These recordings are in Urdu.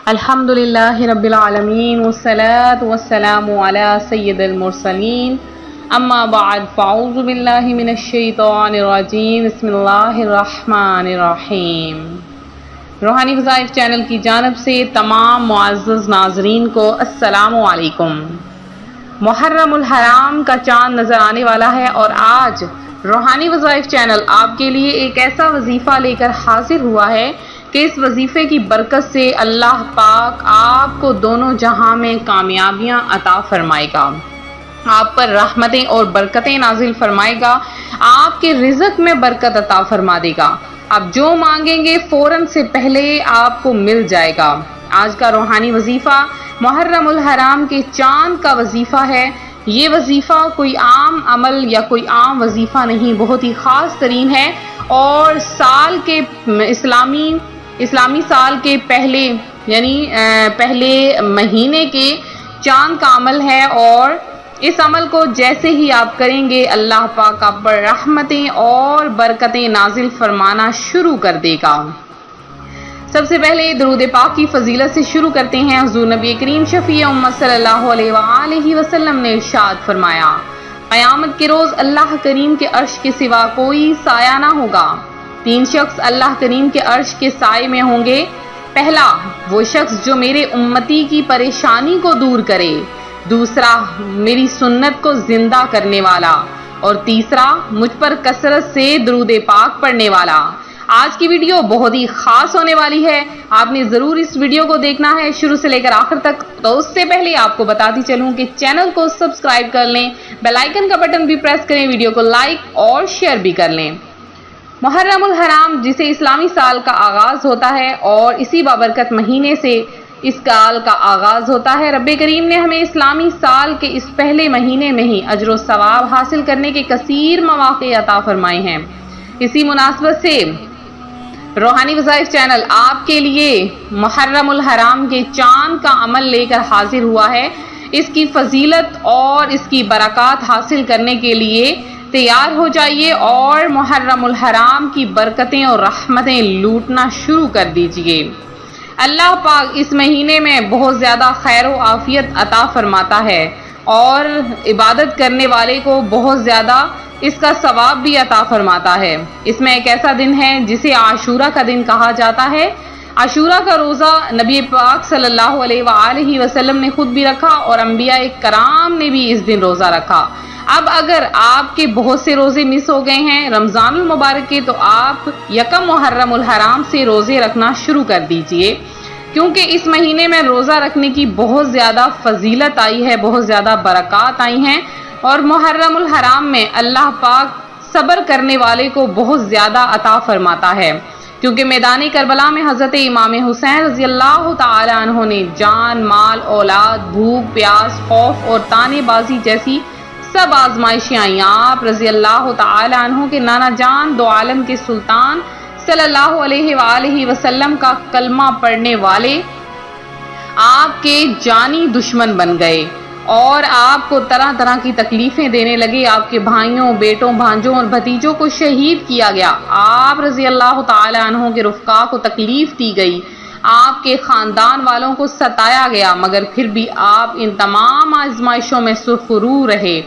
الحمدللہ رب العالمین والصلاة والسلام علی سید المرسلین اما بعد فاعوذ باللہ من الشیطان الرجیم بسم اللہ الرحمن الرحیم۔ روحانی وظائف چینل کی جانب سے تمام معزز ناظرین کو السلام علیکم۔ محرم الحرام کا چاند نظر آنے والا ہے اور آج روحانی وظائف چینل آپ کے لیے ایک ایسا وظیفہ لے کر حاضر ہوا ہے کہ اس وظیفے کی برکت سے اللہ پاک آپ کو دونوں جہاں میں کامیابیاں عطا فرمائے گا، آپ پر رحمتیں اور برکتیں نازل فرمائے گا، آپ کے رزق میں برکت عطا فرما دے گا، آپ جو مانگیں گے فوراً سے پہلے آپ کو مل جائے گا۔ آج کا روحانی وظیفہ محرم الحرام کے چاند کا وظیفہ ہے۔ یہ وظیفہ کوئی عام عمل یا کوئی عام وظیفہ نہیں، بہت ہی خاص ترین ہے اور سال کے اسلامی سال کے پہلے مہینے کے چاند کا عمل ہے، اور اس عمل کو جیسے ہی آپ کریں گے اللہ پاک آپ پر رحمتیں اور برکتیں نازل فرمانا شروع کر دے گا۔ سب سے پہلے درود پاک کی فضیلت سے شروع کرتے ہیں۔ حضور نبی کریم شفیع امت صلی اللہ علیہ وآلہ وسلم نے ارشاد فرمایا، قیامت کے روز اللہ کریم کے عرش کے سوا کوئی سایہ نہ ہوگا۔ 3 شخص اللہ کریم کے عرش کے سائے میں ہوں گے۔ پہلا، وہ شخص جو میرے امتی کی پریشانی کو دور کرے، دوسرا میری سنت کو زندہ کرنے والا، اور تیسرا مجھ پر کثرت سے درود پاک پڑھنے والا۔ آج کی ویڈیو بہت ہی خاص ہونے والی ہے، آپ نے ضرور اس ویڈیو کو دیکھنا ہے شروع سے لے کر آخر تک۔ تو اس سے پہلے آپ کو بتاتی چلوں کہ چینل کو سبسکرائب کر لیں، بیل آئیکن کا بٹن بھی پریس کریں، ویڈیو کو لائک اور شیئر بھی کر لیں۔ محرم الحرام جسے اسلامی سال کا آغاز ہوتا ہے اور اسی بابرکت مہینے سے اس سال کا آغاز ہوتا ہے، رب کریم نے ہمیں اسلامی سال کے اس پہلے مہینے میں ہی اجر و ثواب حاصل کرنے کے کثیر مواقع عطا فرمائے ہیں۔ اسی مناسبت سے روحانی وظائف چینل آپ کے لیے محرم الحرام کے چاند کا عمل لے کر حاضر ہوا ہے۔ اس کی فضیلت اور اس کی برکات حاصل کرنے کے لیے تیار ہو جائیے اور محرم الحرام کی برکتیں اور رحمتیں لوٹنا شروع کر دیجئے۔ اللہ پاک اس مہینے میں بہت زیادہ خیر و عافیت عطا فرماتا ہے اور عبادت کرنے والے کو بہت زیادہ اس کا ثواب بھی عطا فرماتا ہے۔ اس میں ایک ایسا دن ہے جسے عاشورہ کا دن کہا جاتا ہے۔ عاشورہ کا روزہ نبی پاک صلی اللہ علیہ وآلہ وسلم نے خود بھی رکھا اور انبیاء کرام نے بھی اس دن روزہ رکھا۔ اب اگر آپ کے بہت سے روزے مس ہو گئے ہیں رمضان المبارک کے، تو آپ یکم محرم الحرام سے روزے رکھنا شروع کر دیجئے، کیونکہ اس مہینے میں روزہ رکھنے کی بہت زیادہ فضیلت آئی ہے، بہت زیادہ برکات آئی ہیں، اور محرم الحرام میں اللہ پاک صبر کرنے والے کو بہت زیادہ عطا فرماتا ہے، کیونکہ میدان کربلا میں حضرت امام حسین رضی اللہ تعالی عنہ نے جان، مال، اولاد، بھوک، پیاس، خوف اور طعنے بازی جیسی سب آزمائشیں آئیں۔ آپ رضی اللہ تعالی عنہ کے نانا جان دو عالم کے سلطان صلی اللہ علیہ وآلہ وسلم کا کلمہ پڑھنے والے آپ کے جانی دشمن بن گئے اور آپ کو طرح طرح کی تکلیفیں دینے لگے۔ آپ کے بھائیوں، بیٹوں، بھانجوں اور بھتیجوں کو شہید کیا گیا۔ آپ رضی اللہ تعالی عنہ کے رفقا کو تکلیف دی گئی، آپ کے خاندان والوں کو ستایا گیا، مگر پھر بھی آپ ان تمام آزمائشوں میں سرخرو رہے۔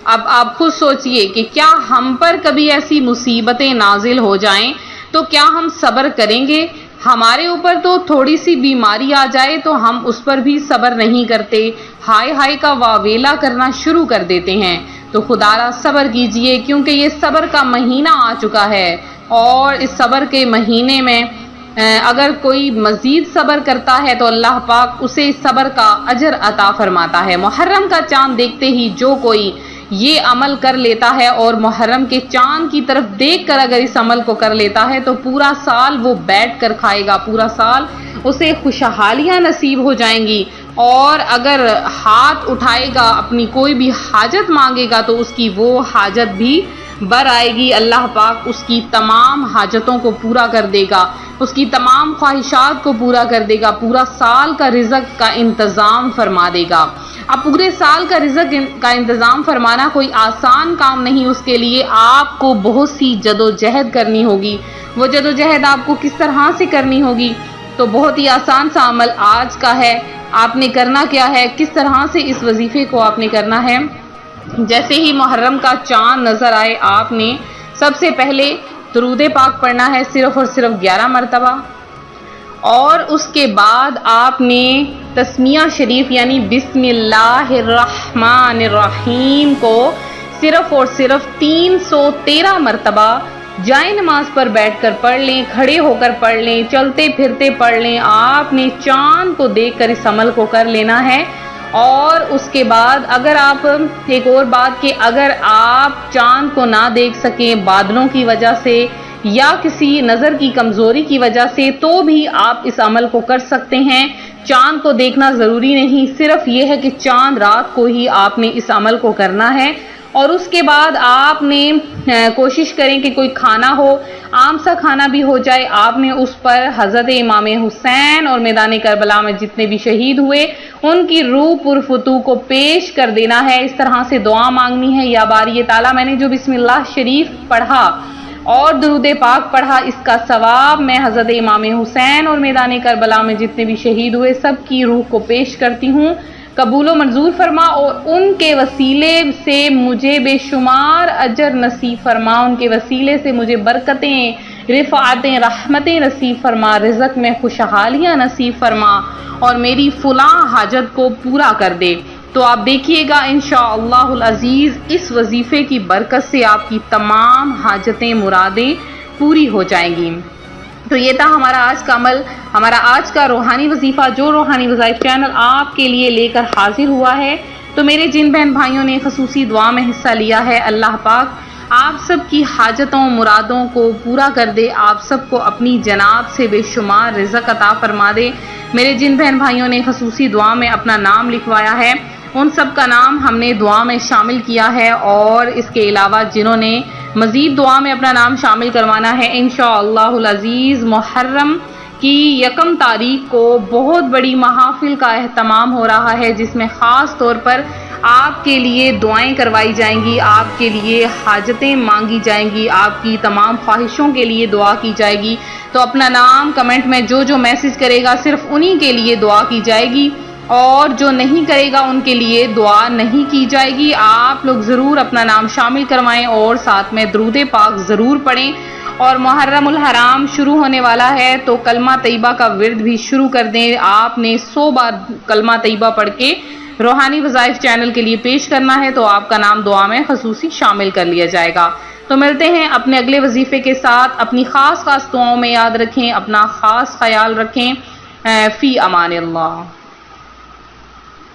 اب آپ خود سوچئے کہ کیا ہم پر کبھی ایسی مصیبتیں نازل ہو جائیں تو کیا ہم صبر کریں گے؟ ہمارے اوپر تو تھوڑی سی بیماری آ جائے تو ہم اس پر بھی صبر نہیں کرتے، ہائے ہائے کا واویلا کرنا شروع کر دیتے ہیں۔ تو خدا را صبر کیجئے، کیونکہ یہ صبر کا مہینہ آ چکا ہے، اور اس صبر کے مہینے میں اگر کوئی مزید صبر کرتا ہے تو اللہ پاک اسے اس صبر کا اجر عطا فرماتا ہے۔ محرم کا چاند دیکھتے ہی جو کوئی یہ عمل کر لیتا ہے اور محرم کے چاند کی طرف دیکھ کر اگر اس عمل کو کر لیتا ہے تو پورا سال وہ بیٹھ کر کھائے گا، پورا سال اسے خوشحالیاں نصیب ہو جائیں گی، اور اگر ہاتھ اٹھائے گا اپنی کوئی بھی حاجت مانگے گا تو اس کی وہ حاجت بھی بر آئے گی۔ اللہ پاک اس کی تمام حاجتوں کو پورا کر دے گا، اس کی تمام خواہشات کو پورا کر دے گا، پورا سال کا رزق کا انتظام فرما دے گا۔ اب پورے سال کا رزق کا انتظام فرمانا کوئی آسان کام نہیں، اس کے لیے آپ کو بہت سی جدوجہد کرنی ہوگی۔ وہ جدوجہد آپ کو کس طرح سے کرنی ہوگی؟ تو بہت ہی آسان سا عمل آج کا ہے. آپ نے کرنا کیا ہے، کس طرح سے اس وظیفے کو آپ نے کرنا ہے. جیسے ہی محرم کا چاند نظر آئے آپ نے سب سے پہلے درود پاک پڑھنا ہے صرف اور صرف 11 مرتبہ، اور اس کے بعد آپ نے تسمیہ شریف یعنی بسم اللہ الرحمن الرحیم کو صرف اور صرف 313 مرتبہ جائے نماز پر بیٹھ کر پڑھ لیں، کھڑے ہو کر پڑھ لیں، چلتے پھرتے پڑھ لیں. آپ نے چاند کو دیکھ کر اس عمل کو کر لینا ہے. اور اس کے بعد اگر آپ ایک اور بات کہ اگر آپ چاند کو نہ دیکھ سکیں بادلوں کی وجہ سے یا کسی نظر کی کمزوری کی وجہ سے، تو بھی آپ اس عمل کو کر سکتے ہیں. چاند کو دیکھنا ضروری نہیں، صرف یہ ہے کہ چاند رات کو ہی آپ نے اس عمل کو کرنا ہے. اور اس کے بعد آپ نے کوشش کریں کہ کوئی کھانا ہو، عام سا کھانا بھی ہو جائے. آپ نے اس پر حضرت امام حسین اور میدان کربلا میں جتنے بھی شہید ہوئے ان کی روح پرفتوح کو پیش کر دینا ہے. اس طرح سے دعا مانگنی ہے، یا باری تعالیٰ میں نے جو بسم اللہ شریف پڑھا اور درود پاک پڑھا، اس کا ثواب میں حضرت امام حسین اور میدان کربلا میں جتنے بھی شہید ہوئے سب کی روح کو پیش کرتی ہوں، قبول و منظور فرما، اور ان کے وسیلے سے مجھے بے شمار اجر نصیب فرما، ان کے وسیلے سے مجھے برکتیں، رفعتیں، رحمتیں نصیب فرما، رزق میں خوشحالیاں نصیب فرما، اور میری فلاں حاجت کو پورا کر دے. تو آپ دیکھیے گا انشاءاللہ العزیز اس وظیفے کی برکت سے آپ کی تمام حاجتیں، مرادیں پوری ہو جائیں گی. تو یہ تھا ہمارا آج کا عمل، ہمارا آج کا روحانی وظیفہ جو روحانی وظائف چینل آپ کے لیے لے کر حاضر ہوا ہے. تو میرے جن بہن بھائیوں نے خصوصی دعا میں حصہ لیا ہے، اللہ پاک آپ سب کی حاجتوں، مرادوں کو پورا کر دے، آپ سب کو اپنی جناب سے بے شمار رزق عطا فرما دے. میرے جن بہن بھائیوں نے خصوصی دعا میں اپنا نام لکھوایا ہے ان سب کا نام ہم نے دعا میں شامل کیا ہے، اور اس کے علاوہ جنہوں نے مزید دعا میں اپنا نام شامل کروانا ہے، انشاءاللہ العزیز محرم کی 1 تاریخ کو بہت بڑی محافل کا اہتمام ہو رہا ہے، جس میں خاص طور پر آپ کے لیے دعائیں کروائی جائیں گی، آپ کے لیے حاجتیں مانگی جائیں گی، آپ کی تمام خواہشوں کے لیے دعا کی جائے گی. تو اپنا نام کمنٹ میں جو میسج کرے گا صرف انہی کے لیے دعا کی جائے گی، اور جو نہیں کرے گا ان کے لیے دعا نہیں کی جائے گی. آپ لوگ ضرور اپنا نام شامل کروائیں اور ساتھ میں درود پاک ضرور پڑھیں. اور محرم الحرام شروع ہونے والا ہے تو کلمہ طیبہ کا ورد بھی شروع کر دیں. آپ نے 100 بار کلمہ طیبہ پڑھ کے روحانی وظائف چینل کے لیے پیش کرنا ہے، تو آپ کا نام دعا میں خصوصی شامل کر لیا جائے گا. تو ملتے ہیں اپنے اگلے وظیفے کے ساتھ. اپنی خاص دعاؤں میں یاد رکھیں، اپنا خاص خیال رکھیں. فی امان اللہ.